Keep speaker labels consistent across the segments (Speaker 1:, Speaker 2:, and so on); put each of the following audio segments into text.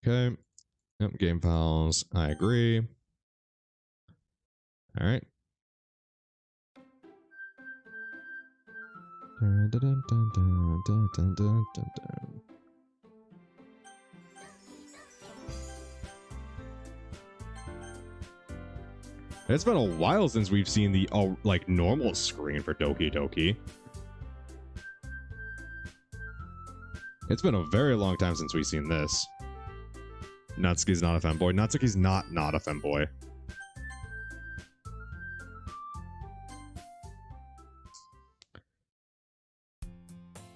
Speaker 1: Okay. Yep, game files. I agree. All right. Dun, dun, dun, dun, dun, dun, dun, dun, dun. It's been a while since we've seen the like normal screen for Doki Doki. It's been a very long time since we've seen this. Natsuki's not a femboy. Natsuki's not a femboy.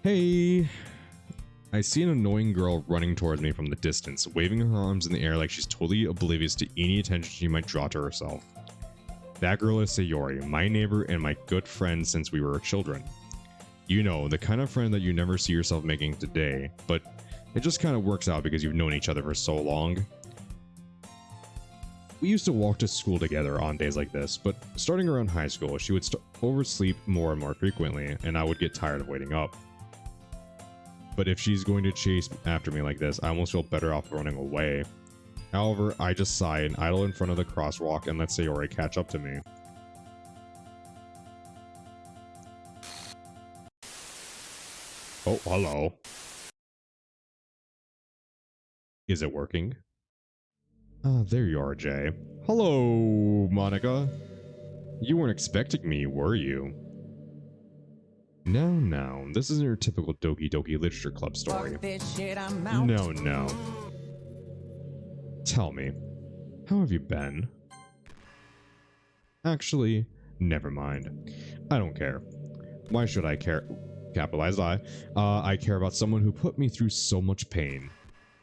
Speaker 1: Hey! I see an annoying girl running towards me from the distance, waving her arms in the air like she's totally oblivious to any attention she might draw to herself. That girl is Sayori, my neighbor and my good friend since we were children. You know, the kind of friend that you never see yourself making today, but it just kind of works out because you've known each other for so long. We used to walk to school together on days like this, but starting around high school, she would oversleep more and more frequently, and I would get tired of waiting up. But if she's going to chase after me like this, I almost feel better off running away. However, I just sigh and idle in front of the crosswalk and let Sayori catch up to me. Oh, hello. Is it working? Ah, there you are, Jay. Hello, Monica. You weren't expecting me, were you? No, this isn't your typical Doki Doki Literature Club story. No. Tell me, how have you been? Actually, never mind. I don't care. Why should I care? Capitalized I. I care about someone who put me through so much pain.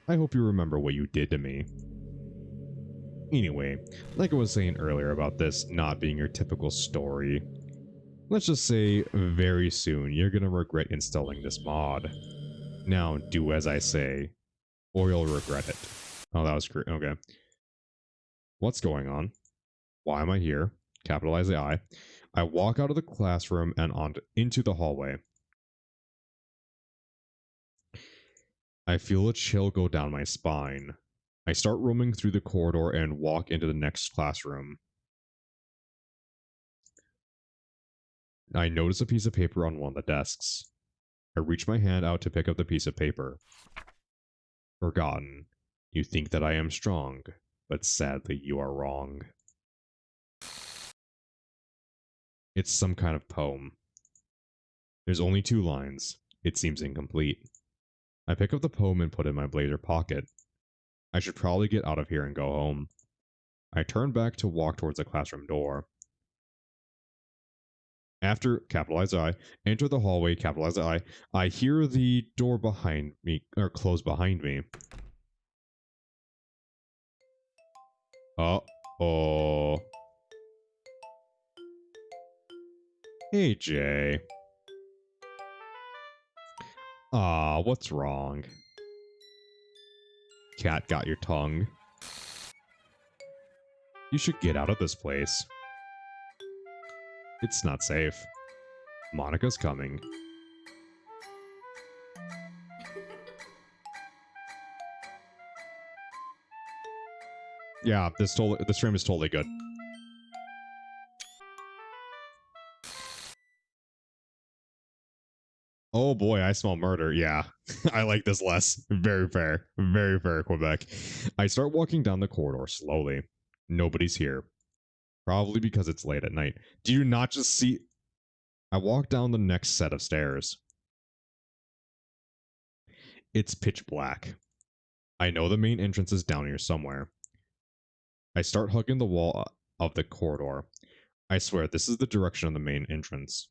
Speaker 1: I hope you remember what you did to me. Anyway, like I was saying earlier about this not being your typical story, let's just say very soon you're gonna regret installing this mod. Now do as I say, or you'll regret it. Oh, that was great. Okay. What's going on? Why am I here? Capitalize the I. I walk out of the classroom and into the hallway. I feel a chill go down my spine. I start roaming through the corridor and walk into the next classroom. I notice a piece of paper on one of the desks. I reach my hand out to pick up the piece of paper. Forgotten. You think that I am strong, but sadly you are wrong. It's some kind of poem. There's only 2 lines. It seems incomplete. I pick up the poem and put it in my blazer pocket. I should probably get out of here and go home. I turn back to walk towards the classroom door. After, capitalize I, enter the hallway, capitalize I hear the door behind me, or close behind me. Uh-oh. Hey, Jay. Ah, what's wrong? Cat got your tongue. You should get out of this place. It's not safe. Monica's coming. Yeah, this stream is totally good. Oh boy, I smell murder. Yeah, I like this less. Very fair. Very fair, Quebec. I start walking down the corridor slowly. Nobody's here. Probably because it's late at night. Do you not just see... I walk down the next set of stairs. It's pitch black. I know the main entrance is down here somewhere. I start hugging the wall of the corridor. I swear, this is the direction of the main entrance.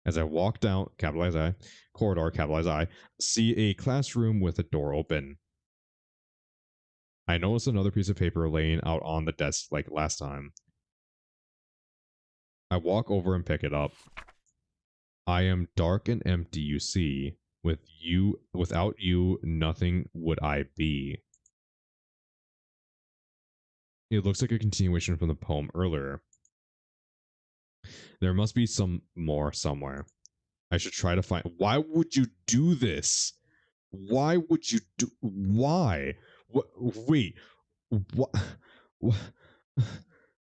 Speaker 1: As I walk down, capitalize I, corridor, capitalize I, see a classroom with a door open. I notice another piece of paper laying out on the desk like last time. I walk over and pick it up. I am dark and empty, you see. Without you, nothing would I be. It looks like a continuation from the poem earlier. There must be some more somewhere. I should try to find... Why would you do this? Why would you do... Why? What? Wait. What? What?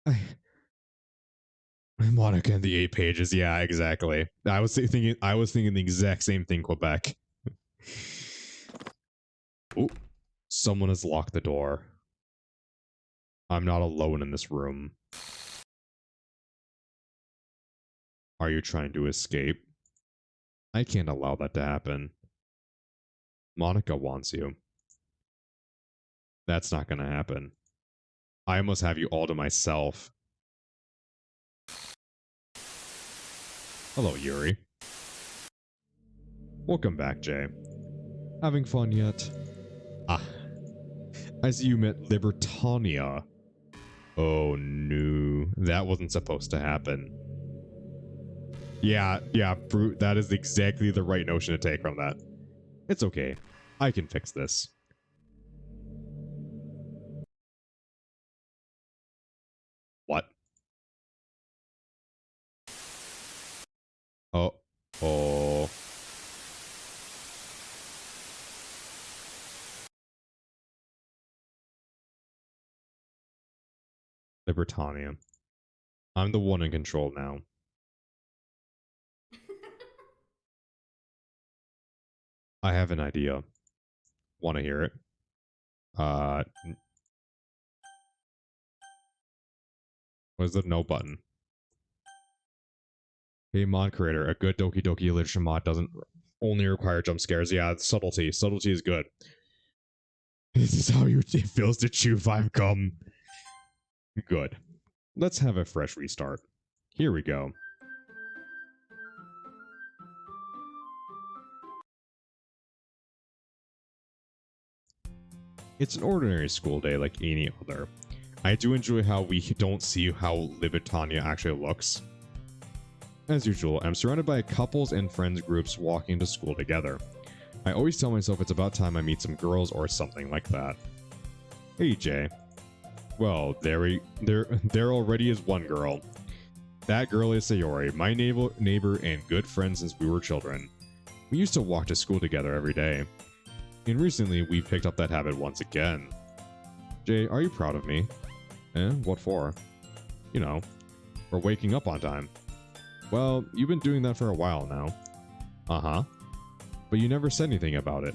Speaker 1: I, Monica and the 8 pages. Yeah, exactly. I was thinking. I was thinking the exact same thing. Quebec. Oh, someone has locked the door. I'm not alone in this room. Are you trying to escape? I can't allow that to happen. Monica wants you. That's not going to happen. I must have you all to myself. Hello, Yuri. Welcome back, Jay. Having fun yet? Ah, I see you met Libertania. Oh no, that wasn't supposed to happen. Yeah, Brute, that is exactly the right notion to take from that. It's okay. I can fix this. What? Oh. Oh. Libertania. I'm the one in control now. I have an idea. Want to hear it? Where's the no button? Hey, mod creator, a good Doki Doki literature mod doesn't only require jump scares. Yeah, subtlety. Subtlety is good. This is how it feels to chew 5 gum. Good. Let's have a fresh restart. Here we go. It's an ordinary school day like any other. I do enjoy how we don't see how Libertania actually looks. As usual, I'm surrounded by couples and friends groups walking to school together. I always tell myself it's about time I meet some girls or something like that. Hey Jay. Well, there already is one girl. That girl is Sayori, my neighbor and good friend since we were children. We used to walk to school together every day. And recently, we picked up that habit once again. Jay, are you proud of me? Eh, what for? You know, for waking up on time. Well, you've been doing that for a while now. Uh-huh. But you never said anything about it.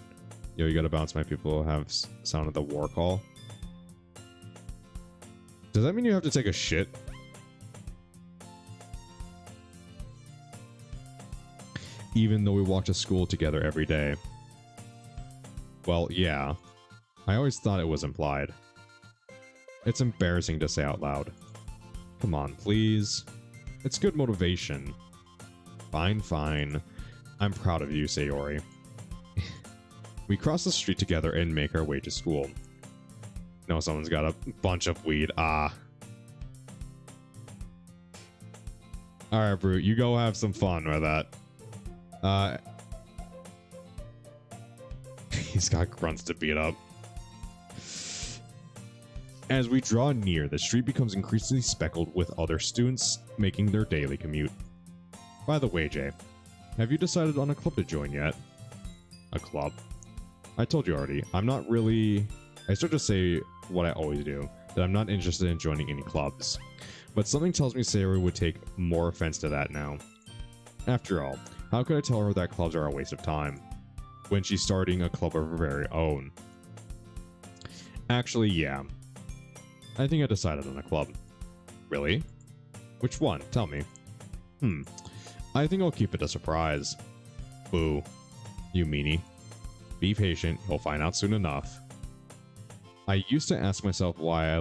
Speaker 1: Yo, you gotta bounce my people have sounded the war call. Does that mean you have to take a shit? Even though we walk to school together every day. Well, yeah. I always thought it was implied. It's embarrassing to say out loud. Come on, please. It's good motivation. Fine, fine. I'm proud of you, Sayori. We cross the street together and make our way to school. No, someone's got a bunch of weed. Ah. Alright, Brute, you go have some fun with that. He's got grunts to beat up. As we draw near, the street becomes increasingly speckled with other students making their daily commute. By the way, Jay, have you decided on a club to join yet? A club? I told you already, I'm not really... I start to say what I always do, that I'm not interested in joining any clubs. But something tells me Sayori would take more offense to that now. After all, how could I tell her that clubs are a waste of time, when she's starting a club of her very own? Actually, yeah. I think I decided on a club. Really? Which one? Tell me. I think I'll keep it a surprise. Boo. You meanie. Be patient, you'll find out soon enough. I used to ask myself why I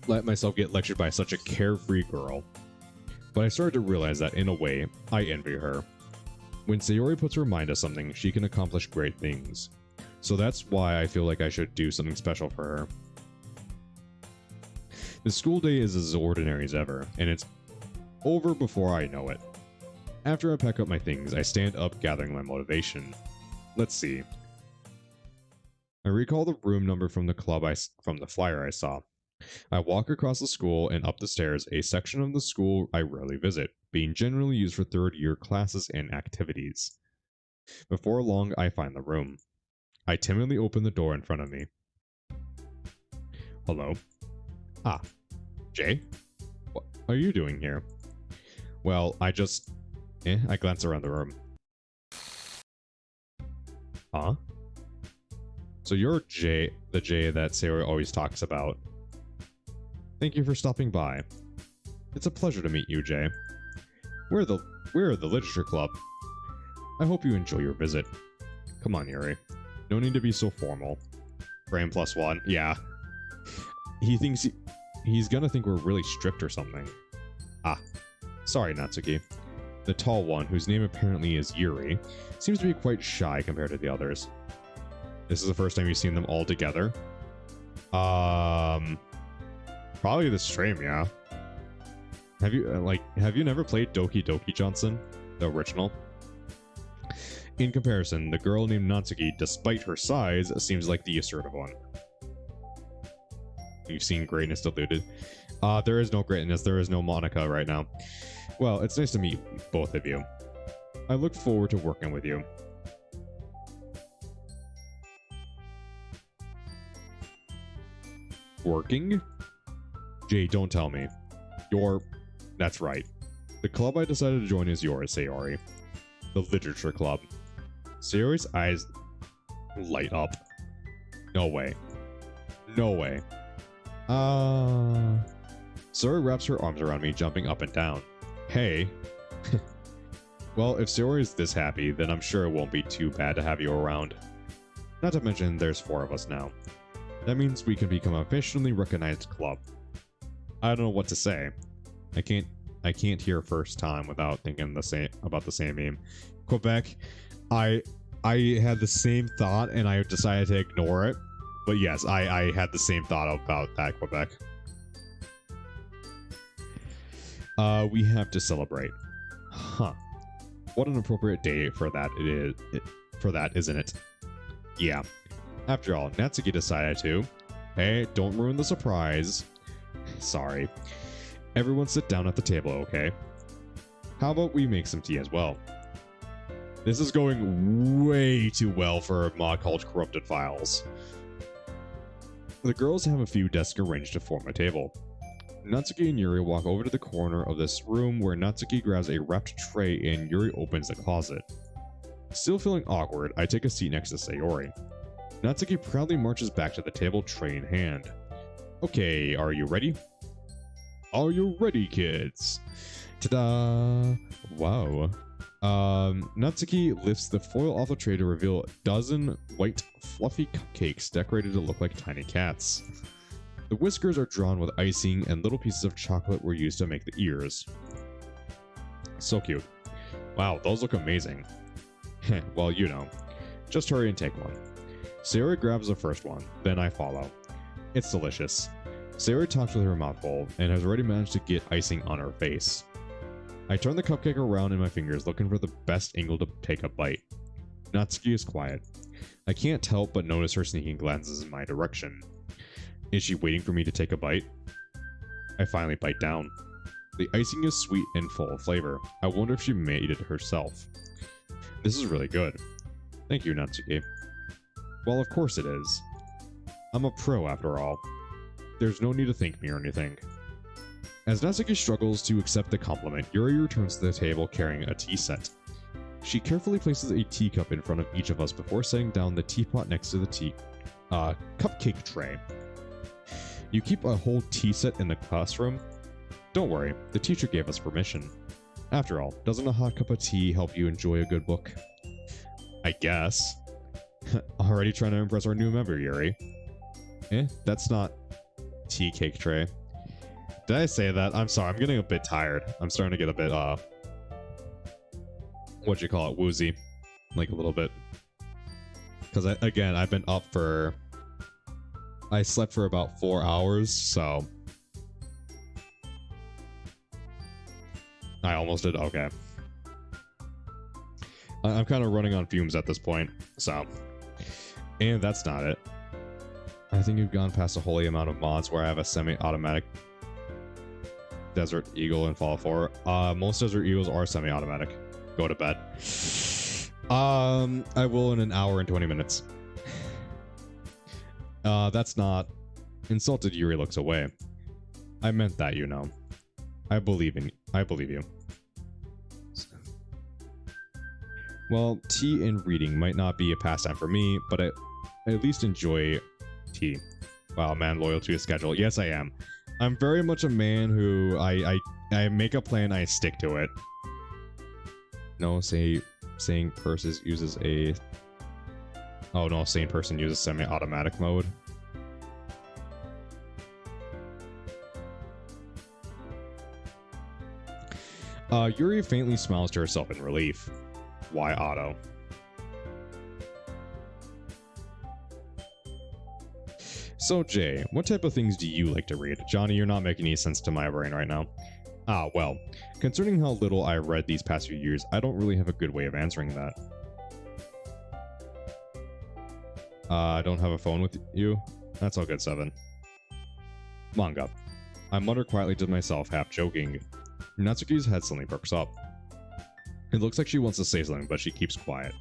Speaker 1: let myself get lectured by such a carefree girl. But I started to realize that, in a way, I envy her. When Sayori puts her mind to something, she can accomplish great things. So that's why I feel like I should do something special for her. The school day is as ordinary as ever, and it's over before I know it. After I pack up my things, I stand up gathering my motivation. Let's see. I recall the room number from the flyer I saw. I walk across the school and up the stairs, a section of the school I rarely visit, being generally used for third-year classes and activities. Before long, I find the room. I timidly open the door in front of me. Hello? Ah, Jay? What are you doing here? Well, I glance around the room. Huh? So you're Jay, the Jay that Sayori always talks about. Thank you for stopping by. It's a pleasure to meet you, Jay. We're the Literature Club. I hope you enjoy your visit. Come on, Yuri. No need to be so formal. Frame +1. Yeah. He thinks he's gonna think we're really strict or something. Ah. Sorry, Natsuki. The tall one, whose name apparently is Yuri, seems to be quite shy compared to the others. This is the first time you've seen them all together? Probably the stream, yeah. Have you never played Doki Doki, Johnson? The original? In comparison, the girl named Natsuki, despite her size, seems like the assertive one. You've seen Greatness Diluted. There is no Greatness, there is no Monica right now. Well, it's nice to meet both of you. I look forward to working with you. Working? Jay, don't tell me. That's right. The club I decided to join is yours, Sayori. The Literature Club. Sayori's eyes light up. No way. No way. Sayori wraps her arms around me, jumping up and down. Hey. Well, if Sayori is this happy, then I'm sure it won't be too bad to have you around. Not to mention, there's 4 of us now. That means we can become a officially recognized club. I don't know what to say. I can't hear first time without thinking about the same meme. Quebec, I had the same thought and I decided to ignore it. But yes, I had the same thought about that, Quebec. We have to celebrate. Huh. What an appropriate day for that isn't it? Yeah. After all, Natsuki decided to. Hey, don't ruin the surprise. Sorry. Everyone sit down at the table, okay? How about we make some tea as well? This is going way too well for a mod called Corrupted Files. The girls have a few desks arranged to form a table. Natsuki and Yuri walk over to the corner of this room where Natsuki grabs a wrapped tray and Yuri opens the closet. Still feeling awkward, I take a seat next to Sayori. Natsuki proudly marches back to the table, tray in hand. Okay, are you ready? Are you ready, kids? Ta-da! Wow. Natsuki lifts the foil off the tray to reveal a dozen white, fluffy cupcakes decorated to look like tiny cats. The whiskers are drawn with icing, and little pieces of chocolate were used to make the ears. So cute. Wow, those look amazing. Well, you know. Just hurry and take one. Sayori grabs the first one, then I follow. It's delicious. Sayori talks with her mouth full, and has already managed to get icing on her face. I turn the cupcake around in my fingers, looking for the best angle to take a bite. Natsuki is quiet. I can't help but notice her sneaking glances in my direction. Is she waiting for me to take a bite? I finally bite down. The icing is sweet and full of flavor. I wonder if she made it herself. This is really good. Thank you, Natsuki. Well, of course it is. I'm a pro after all. There's no need to thank me or anything. As Natsuki struggles to accept the compliment, Yuri returns to the table carrying a tea set. She carefully places a teacup in front of each of us before setting down the teapot next to the cupcake tray. You keep a whole tea set in the classroom? Don't worry, the teacher gave us permission. After all, doesn't a hot cup of tea help you enjoy a good book? I guess. Already trying to impress our new member, Yuri. That's not tea cake tray. Did I say that? I'm sorry, I'm getting a bit tired. I'm starting to get a bit, what'd you call it, woozy. Like a little bit. Because, again, I've been up for... I slept for about 4 hours, so... I almost did, okay. I'm kind of running on fumes at this point, so... And that's not it. I think you've gone past a holy amount of mods where I have a semi-automatic Desert Eagle and Fall 4. Most Desert Eagles are semi-automatic. Go to bed. I will in an hour and 20 minutes. That's not... Insulted Yuri looks away. I meant that, you know. I believe you. Well, tea and reading might not be a pastime for me, but I at least enjoy tea. Wow, man, loyal to a schedule. Yes, I am. I'm very much a man who I make a plan, I stick to it. No, saying purses uses a... Oh no, sane person uses semi-automatic mode. Yuri faintly smiles to herself in relief. Why auto? So Jay, what type of things do you like to read? Johnny, you're not making any sense to my brain right now. Ah, well, concerning how little I've read these past few years, I don't really have a good way of answering that. I don't have a phone with you? That's all good, Seven. Manga. I mutter quietly to myself, half joking. Natsuki's head suddenly perks up. It looks like she wants to say something, but she keeps quiet.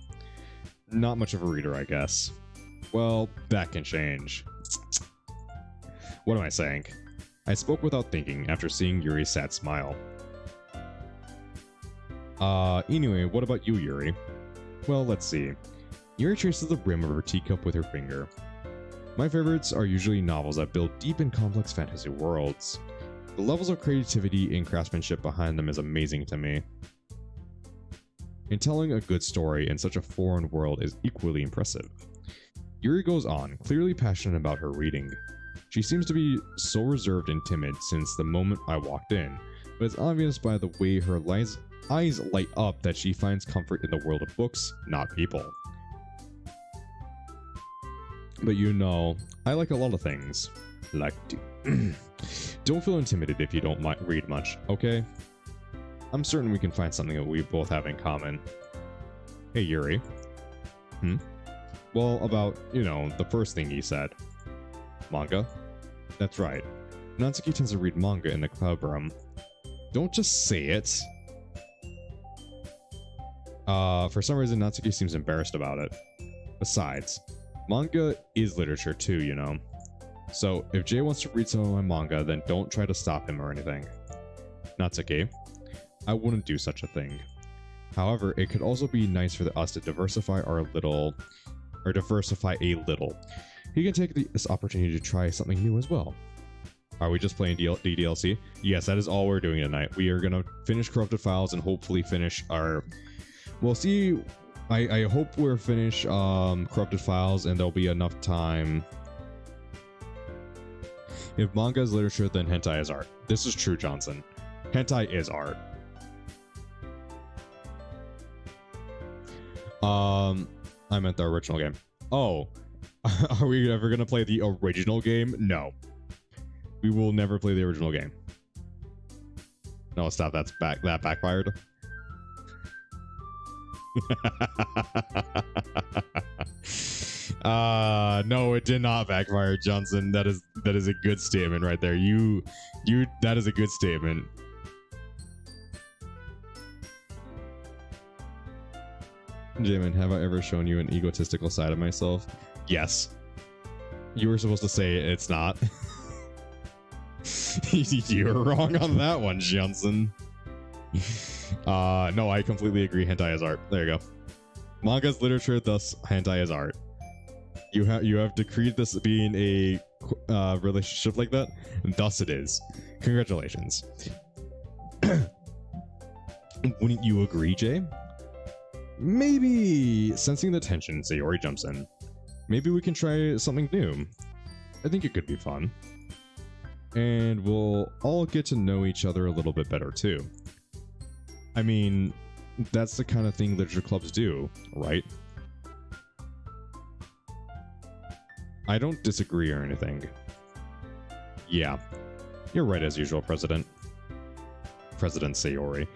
Speaker 1: Not much of a reader, I guess. Well, that can change. What am I saying? I spoke without thinking after seeing Yuri's sad smile. Anyway, what about you, Yuri? Well, let's see. Yuri traces the rim of her teacup with her finger. My favorites are usually novels that build deep and complex fantasy worlds. The levels of creativity and craftsmanship behind them is amazing to me. And telling a good story in such a foreign world is equally impressive. Yuri goes on, clearly passionate about her reading. She seems to be so reserved and timid since the moment I walked in, but it's obvious by the way her eyes light up that she finds comfort in the world of books, not people. But you know, I like a lot of things. Like, don't feel intimidated if you don't read much, okay? I'm certain we can find something that we both have in common. Hey, Yuri. Well, about, you know, the first thing he said. Manga? That's right. Natsuki tends to read manga in the club room. Don't just say it. For some reason, Natsuki seems embarrassed about it. Besides, manga is literature too, you know. So, if Jay wants to read some of my manga, then don't try to stop him or anything. Natsuki, I wouldn't do such a thing. However, it could also be nice for us to diversify a little. He can take this opportunity to try something new as well. Are we just playing DDLC? Yes, that is all we're doing tonight. We are gonna finish Corrupted Files and hopefully finish our... We'll see. I hope we're finish Corrupted Files and there'll be enough time. If manga is literature, then hentai is art. This is true, Johnson. Hentai is art. I meant the original game. Oh, are we ever gonna play the original game? No. We will never play the original game. No, stop. That backfired. No, it did not backfire, Johnson. That is a good statement right there. That is a good statement. Jamin, have I ever shown you an egotistical side of myself? Yes. You were supposed to say it's not. You're wrong on that one, Johnson. No, I completely agree. Hentai is art. There you go. Manga's literature, thus hentai is art. You have decreed this being a relationship like that, and thus it is. Congratulations. Wouldn't you agree, Jay? Maybe, sensing the tension, Sayori jumps in. Maybe we can try something new. I think it could be fun. And we'll all get to know each other a little bit better too. I mean, that's the kind of thing literature clubs do, right? I don't disagree or anything. Yeah, you're right as usual, President Sayori.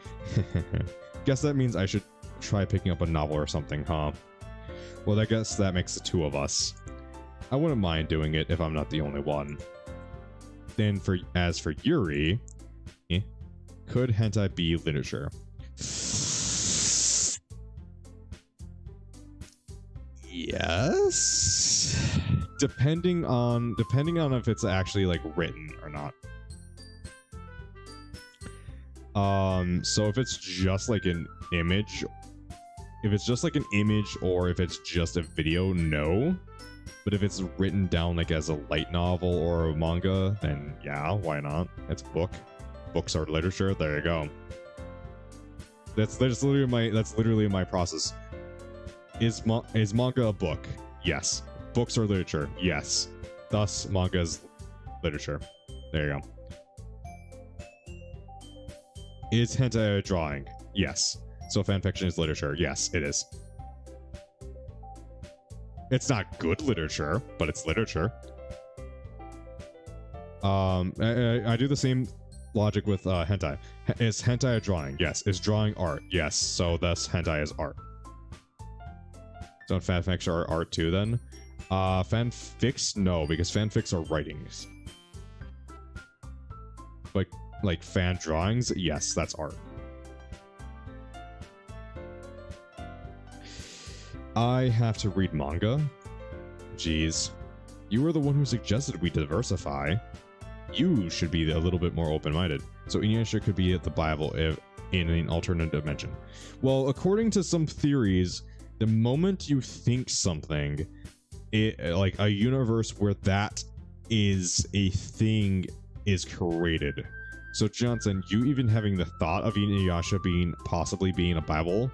Speaker 1: Guess that means I should try picking up a novel or something, huh? Well, I guess that makes the two of us. I wouldn't mind doing it if I'm not the only one. Then as for Yuri, could hentai be literature? Yes. Depending on if it's actually like written or not. So if it's just like an image, or if it's just a video, no. But if it's written down like as a light novel or a manga, then yeah, why not? It's a book. Books are literature. There you go. That's literally my process. Is manga a book? Yes. Books are literature. Yes. Thus, manga is literature. There you go. Is hentai a drawing? Yes. So fanfiction is literature? Yes, it is. It's not good literature, but it's literature. I do the same logic with hentai. Is hentai a drawing? Yes. Is drawing art? Yes. So thus hentai is art. So fanfics are art too then? Fanfics? No, because fanfics are writings. But like fan drawings? Yes, that's art. I have to read manga? Jeez. You were the one who suggested we diversify. You should be a little bit more open-minded. So Inuyasha could be the Bible in an alternate dimension. Well, according to some theories, the moment you think something, like a universe where that is a thing is created. So Johnson, you even having the thought of Inuyasha possibly being a Bible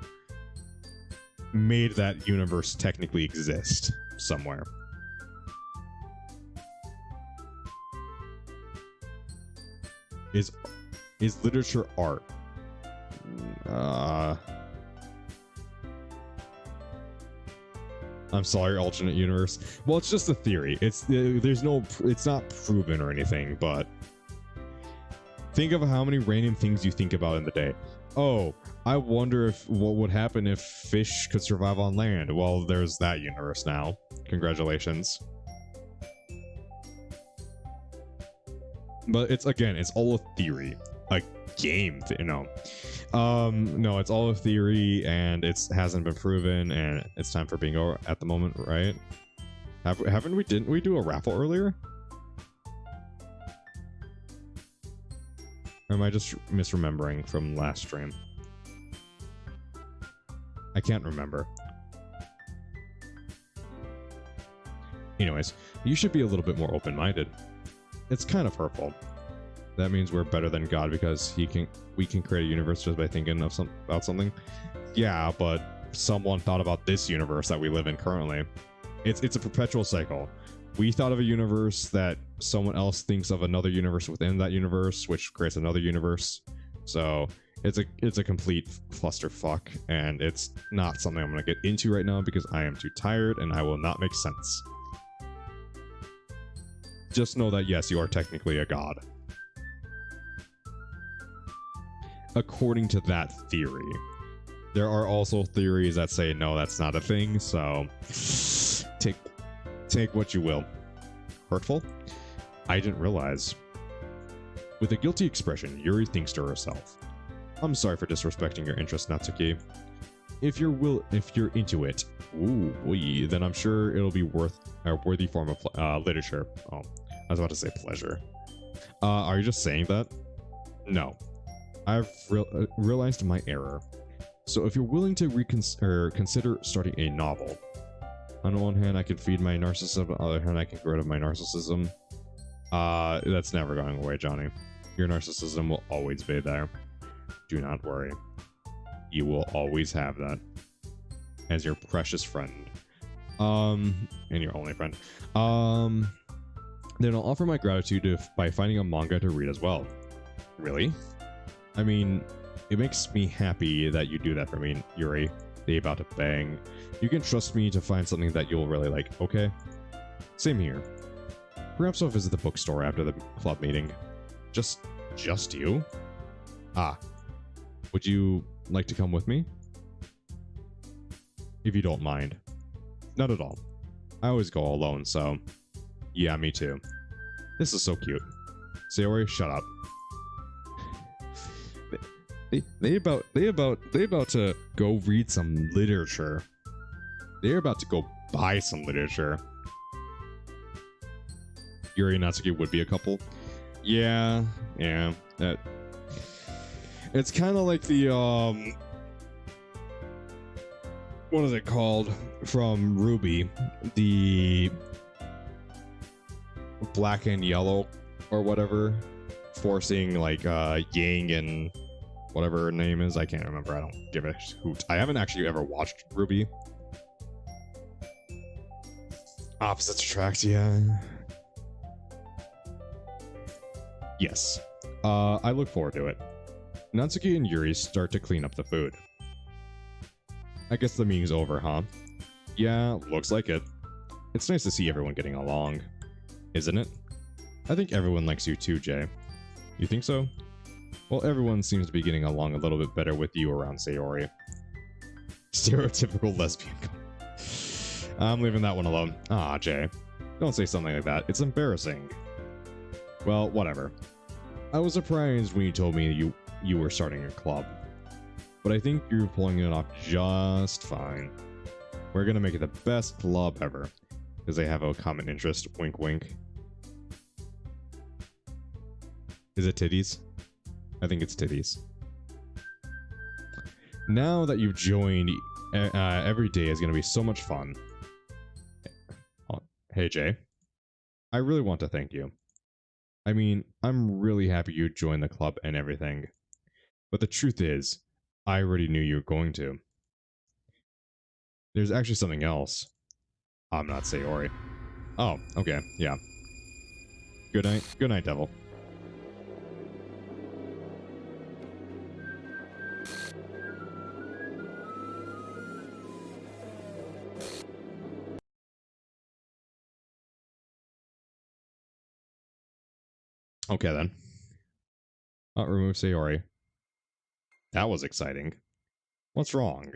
Speaker 1: made that universe technically exist somewhere. Is literature art? I'm sorry, alternate universe. Well, it's just a theory. It's not proven or anything, but think of how many random things you think about in the day. Oh, I wonder what would happen if fish could survive on land. Well, there's that universe now. Congratulations. But it's all a theory. A game, no, it's all a theory, and it hasn't been proven, and it's time for bingo at the moment, right? Didn't we do a raffle earlier? Or am I just misremembering from last stream? I can't remember. Anyways, you should be a little bit more open-minded. It's kind of hurtful. That means we're better than God because we can create a universe just by thinking of about something. Yeah, but someone thought about this universe that we live in currently. It's a perpetual cycle. We thought of a universe that someone else thinks of another universe within that universe, which creates another universe. So it's a complete clusterfuck, and it's not something I'm going to get into right now because I am too tired and I will not make sense. Just know that yes, you are technically a god. According to that theory. There are also theories that say no, that's not a thing, so take what you will. Hurtful? I didn't realize. With a guilty expression, Yuri thinks to herself. I'm sorry for disrespecting your interest, Natsuki. If you're into it, then I'm sure it'll be a worthy form of literature. Oh, I was about to say pleasure. Are you just saying that? No. I've realized my error. So if you're willing to consider starting a novel. On the one hand, I can feed my narcissism. On the other hand, I can get rid of my narcissism. That's never going away, Johnny. Your narcissism will always be there. Do not worry. You will always have that. As your precious friend. And your only friend. Then I'll offer my gratitude by finding a manga to read as well. Really? I mean, it makes me happy that you do that for me, Yuri. They about to bang. You can trust me to find something that you'll really like, okay? Same here. Perhaps I'll visit the bookstore after the club meeting. Just you? Ah. Would you like to come with me? If you don't mind. Not at all. I always go alone, so... Yeah, me too. This is so cute. Sayori, shut up. They about to go read some literature. They're about to go buy some literature. Yuri and Natsuki would be a couple. Yeah. It's kind of like the, what is it called from Ruby? The black and yellow or whatever, forcing like Yang and whatever her name is. I can't remember. I don't give a hoot. I haven't actually ever watched Ruby. Opposites attract, yeah. Yes. I look forward to it. Natsuki and Yuri start to clean up the food. I guess the meeting's over, huh? Yeah, looks like it. It's nice to see everyone getting along, isn't it? I think everyone likes you too, Jay. You think so? Well, everyone seems to be getting along a little bit better with you around Sayori. Stereotypical lesbian. I'm leaving that one alone. Ah, Jay. Don't say something like that. It's embarrassing. Well, whatever. I was surprised when you told me you were starting a club. But I think you're pulling it off just fine. We're gonna make it the best club ever. Because they have a common interest. Wink, wink. Is it titties? I think it's titties. Now that you've joined, every day is gonna be so much fun. Hey, Jay. I really want to thank you. I mean, I'm really happy you joined the club and everything. But the truth is, I already knew you were going to. There's actually something else. I'm not Sayori. Oh, okay, yeah. Good night. Good night, devil. Okay, then. Remove Sayori. That was exciting. What's wrong?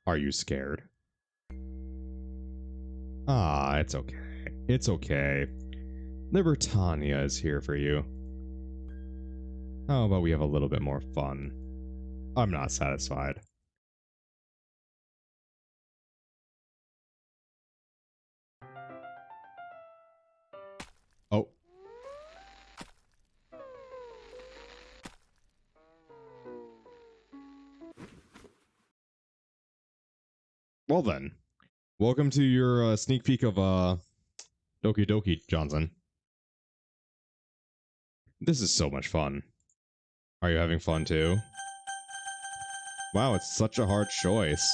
Speaker 1: Are you scared? Ah, it's okay. It's okay. Libertania is here for you. How about we have a little bit more fun? I'm not satisfied. Oh. Well then. Welcome to your sneak peek of Doki Doki, Johnson. This is so much fun. Are you having fun too? Wow, it's such a hard choice.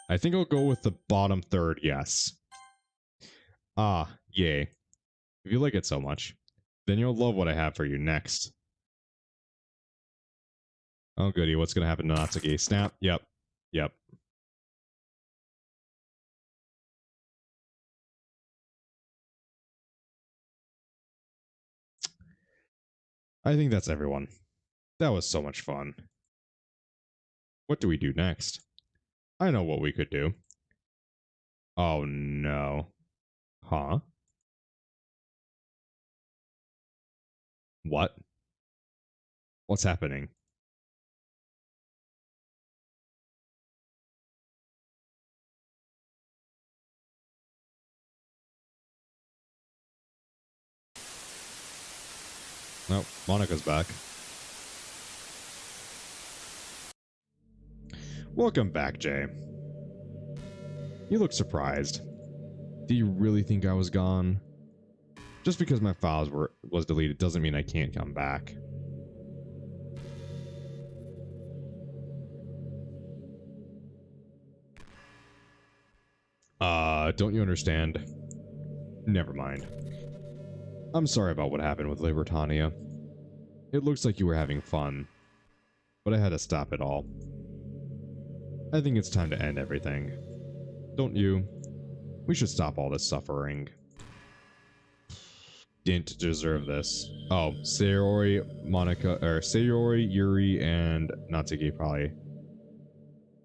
Speaker 1: I think I'll go with the bottom third, yes. Ah, yay. If you like it so much, then you'll love what I have for you next. Oh goody, what's gonna happen to Natsuki? Snap? Yep. Yep. I think that's everyone. That was so much fun. What do we do next? I know what we could do. Oh no. Huh? What? What's happening? Nope, Monica's back. Welcome back, Jay. You look surprised. Do you really think I was gone? Just because my files was deleted doesn't mean I can't come back. Don't you understand? Never mind. I'm sorry about what happened with Libertania. It looks like you were having fun, but I had to stop it all. I think it's time to end everything. Don't you? We should stop all this suffering. Didn't deserve this. Oh, Sayori, Monica, or Sayori, Yuri, and Natsuki probably.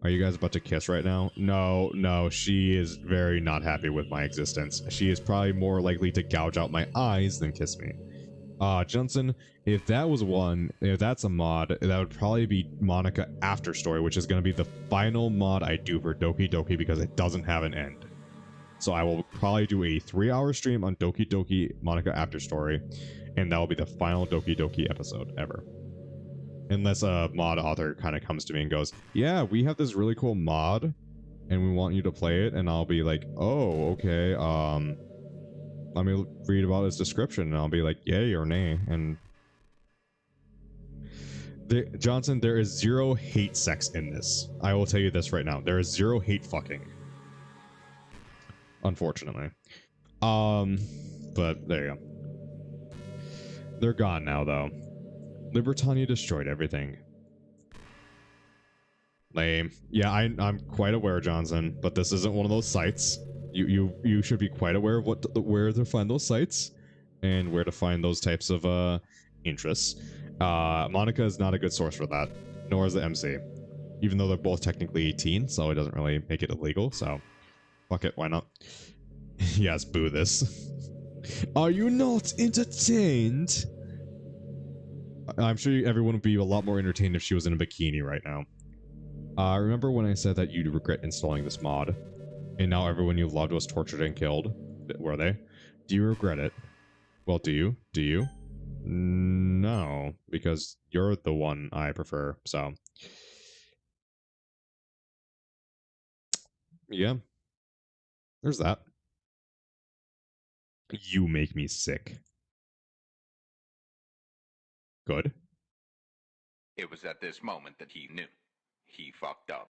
Speaker 1: Are you guys about to kiss right now? No, no, she is very not happy with my existence. She is probably more likely to gouge out my eyes than kiss me. Johnson, if that's a mod, that would probably be Monica After Story, which is going to be the final mod I do for Doki Doki because it doesn't have an end. So I will probably do a 3-hour stream on Doki Doki Monica After Story, and that will be the final Doki Doki episode ever. Unless a mod author kind of comes to me and goes, yeah, we have this really cool mod, and we want you to play it, and I'll be like, oh, okay, let me read about its description, and I'll be like, yay or nay. And Johnson, there is zero hate sex in this. I will tell you this right now. There is zero hate fucking. Unfortunately. But there you go. They're gone now, though. Libertania destroyed everything. Lame. Yeah, I'm quite aware, Johnson, but this isn't one of those sites. You should be quite aware of where to find those sites and where to find those types of interests. Monica is not a good source for that, nor is the MC, even though they're both technically 18, so it doesn't really make it illegal. So fuck it, why not? Yes, boo this. Are you not entertained? I'm sure everyone would be a lot more entertained if she was in a bikini right now. Remember when I said that you'd regret installing this mod? And now everyone you loved was tortured and killed. Were they? Do you regret it? Well, do you? Do you? No, because you're the one I prefer, so. Yeah. There's that. You make me sick. Good.
Speaker 2: It was at this moment that he knew. He fucked up.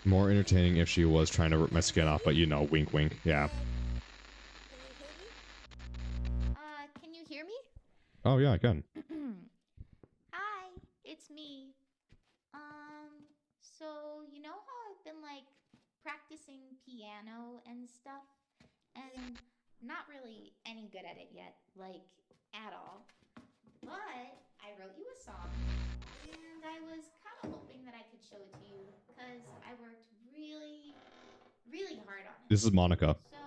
Speaker 1: More entertaining if she was trying to rip my skin off, but you know, wink wink, yeah.
Speaker 3: Can you hear me?
Speaker 1: Oh yeah, I can.
Speaker 3: Hi, it's me. So you know how I've been like practicing piano and stuff, and not really any good at it yet, like at all. But I wrote you a song, and I was kind of hoping that I could show it to you because I worked really, really hard on it.
Speaker 1: This is Monica.
Speaker 3: So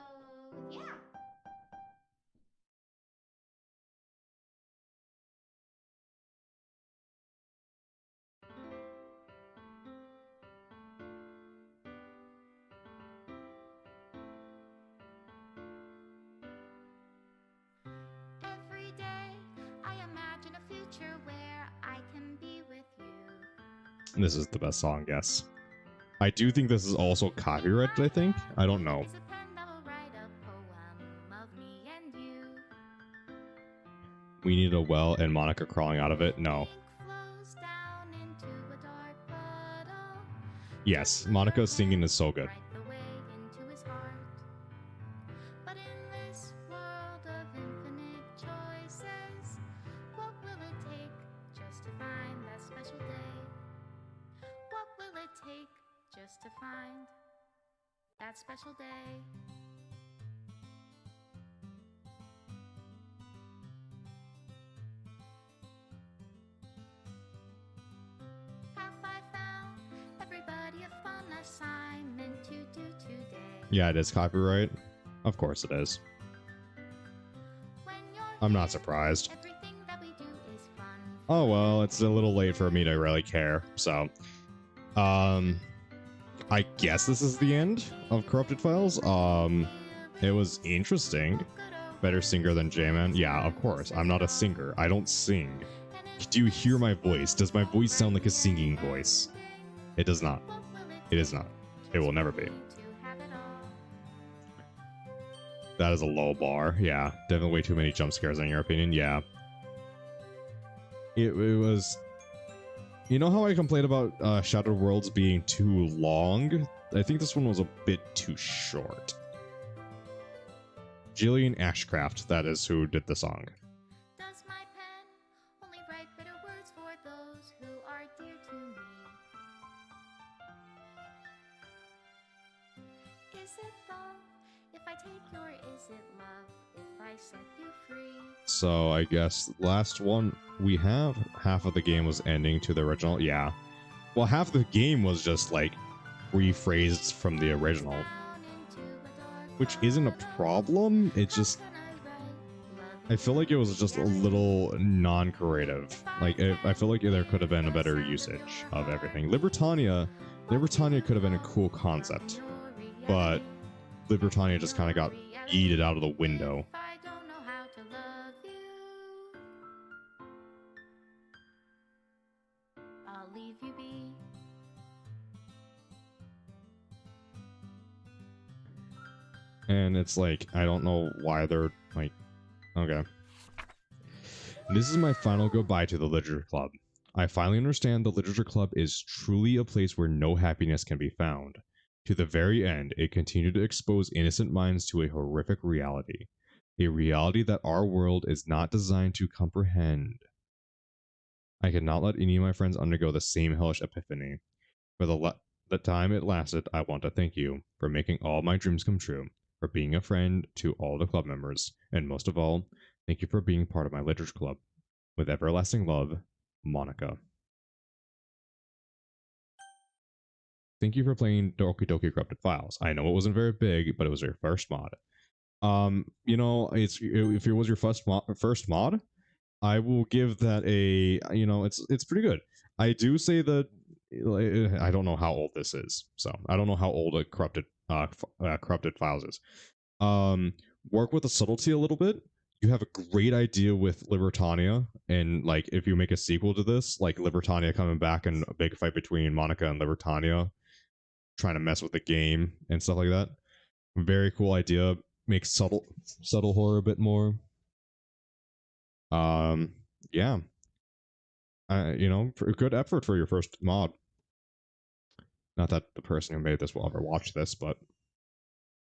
Speaker 3: yeah. Every day I imagine a future where I can be with you.
Speaker 1: This is the best song, yes. I do think this is also copyrighted, I think. I don't know. We need a well and Monica crawling out of it? No. Yes, Monica's singing is so good.
Speaker 3: To find that special day. Have I found everybody a fun assignment to do today?
Speaker 1: Yeah, it is copyright. Of course it is. I'm not surprised. Oh well, it's a little late for me to really care, so I guess this is the end of Corrupted Files. It was interesting. Better singer than J-Man? Yeah, of course. I'm not a singer. I don't sing. Do you hear my voice? Does my voice sound like a singing voice? It does not. It is not. It will never be. That is a low bar. Yeah, definitely way too many jump scares in your opinion. Yeah. It was... You know how I complained about Shattered Worlds being too long? I think this one was a bit too short. Jillian Ashcraft, that is who did the song.
Speaker 3: Does my pen only write bitter words for those who are dear to me? Is it love if I take your is it love if I set you free?
Speaker 1: So I guess last one we have, half of the game was ending to the original. Yeah. Well, half the game was just like rephrased from the original. which isn't a problem. It's just I feel like it was just a little non-creative. Like I feel like there could have been a better usage of everything. Libertania could have been a cool concept, but Libertania just kind of got yeeted out of the window.
Speaker 3: I'll leave you be.
Speaker 1: And it's like, I don't know why they're like, okay. This is my final goodbye to the Literature Club. I finally understand the Literature Club is truly a place where no happiness can be found. To the very end, it continued to expose innocent minds to a horrific reality. A reality that our world is not designed to comprehend. I cannot let any of my friends undergo the same hellish epiphany. For the time it lasted, I want to thank you for making all my dreams come true, for being a friend to all the club members, and most of all, thank you for being part of my literature club. With everlasting love, Monica. Thank you for playing Doki Doki Corrupted Files. I know it wasn't very big, but it was your first mod. You know, if it was your first mod, I will give that a, you know, it's pretty good. I do say that I don't know how old this is, so I don't know how old a corrupted files is. Work with the subtlety a little bit. You have a great idea with Libertania, and like if you make a sequel to this, like Libertania coming back and a big fight between Monica and Libertania, trying to mess with the game and stuff like that. Very cool idea. Make subtle horror a bit more. Yeah. You know, good effort for your first mod. Not that the person who made this will ever watch this, but